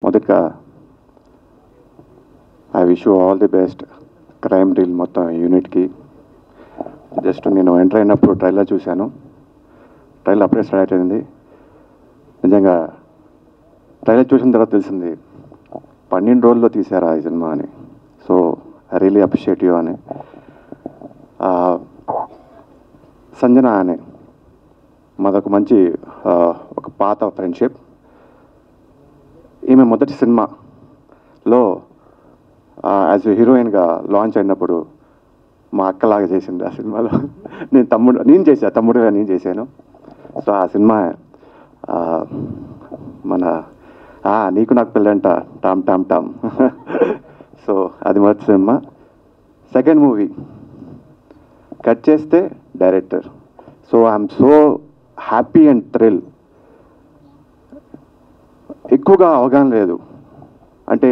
మొదటగా I wish you all the best crime reel మొత్తం యూనిట్కి. జస్ట్ నేను ఎంటర్ అయినప్పుడు ట్రైలర్ చూశాను. ట్రైలర్ అప్పుడే స్టార్ట్ అయింది. నిజంగా ట్రైలర్ చూసిన తర్వాత తెలిసింది 12 రోజుల్లో తీశారా ఈ సినిమా అని. So I really appreciate you అని. సంజన అని మాదొక మంచి ఒక పాత ఫ్రెండ్షిప్. ఈమె మొదటి సినిమాలో యాజ్ ఎ హీరోయిన్గా లాంచ్ అయినప్పుడు మా అక్కలాగా చేసింది ఆ సినిమాలో. తమ్ముడుగా నేను చేశాను. సో ఆ సినిమా మన నీకు నాకు పెళ్ళంట టామ్ టామ్ టామ్. సో అది మొదటి సినిమా. సెకండ్ మూవీ కట్ చేస్తే director. So I'm so happy and thrill. ఎక్కువగా అవగాహన లేదు, అంటే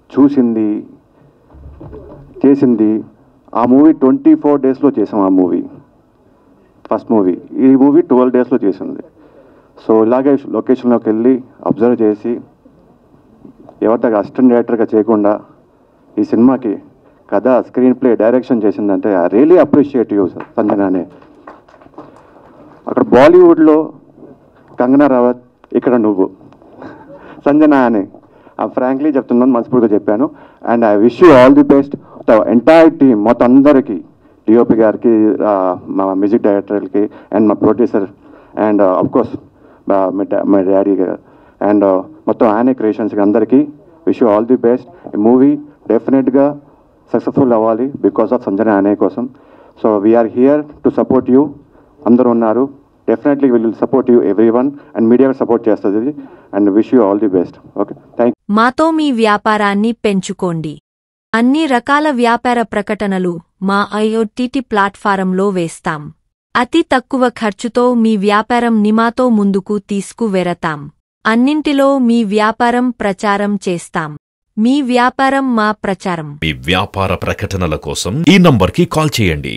చూసింది చేసింది. ఆ మూవీ 24 డేస్లో చేసాం. ఆ మూవీ ఫస్ట్ మూవీ. ఈ మూవీ 12 డేస్లో చేసింది. సో ఇలాగే లొకేషన్లోకి వెళ్ళి అబ్జర్వ్ చేసి ఎవరి అసిస్టెంట్ డైరెక్టర్గా చేయకుండా ఈ సినిమాకి కథ, స్క్రీన్ ప్లే, డైరెక్షన్ చేసిందంటే ఐ రియలీ అప్రిషియేట్ యూ సంజనానే. అక్కడ బాలీవుడ్లో కంగనా రనౌత్, ఇక్కడ నువ్వు సంజన అని ఫ్రాంక్లీ చెప్తున్నాను, మనస్ఫూర్తిగా చెప్పాను. And I wish you all the best the entire team మొత్తం అందరికీ, డిఓపి గారికి, మా మ్యూజిక్ డైరెక్టర్కి, అండ్ మా ప్రొడ్యూసర్, అండ్ అఫ్కోర్స్ మా డాడీ గారు, అండ్ మొత్తం ఆనే క్రియేషన్స్కి అందరికీ wish you all the best. ఈ మూవీ డెఫినెట్గా సక్సెస్ఫుల్ అవ్వాలి బికాస్ ఆఫ్ సంజన ఆనే కోసం. So we are here to support you. అందరూ ఉన్నారు. Definitely will support you everyone, and media support చేస్తుంది. And wish you all the best. Okay, thank you. మాతో మీ వ్యాపారాన్ని పెంచుకోండి. అన్ని రకాల వ్యాపార ప్రకటనలు మా ఐఓటీటీ ప్లాట్ఫారంలో వేస్తాం. అతి తక్కువ ఖర్చుతో మీ వ్యాపారం నిమాతో ముందుకు తీసుకువెరతాం. అన్నింటిలో మీ వ్యాపారం ప్రచారం చేస్తాం. మీ వ్యాపారం మా ప్రచారం. మీ వ్యాపార ప్రకటనల కోసం ఈ నంబర్కి కాల్ చేయండి.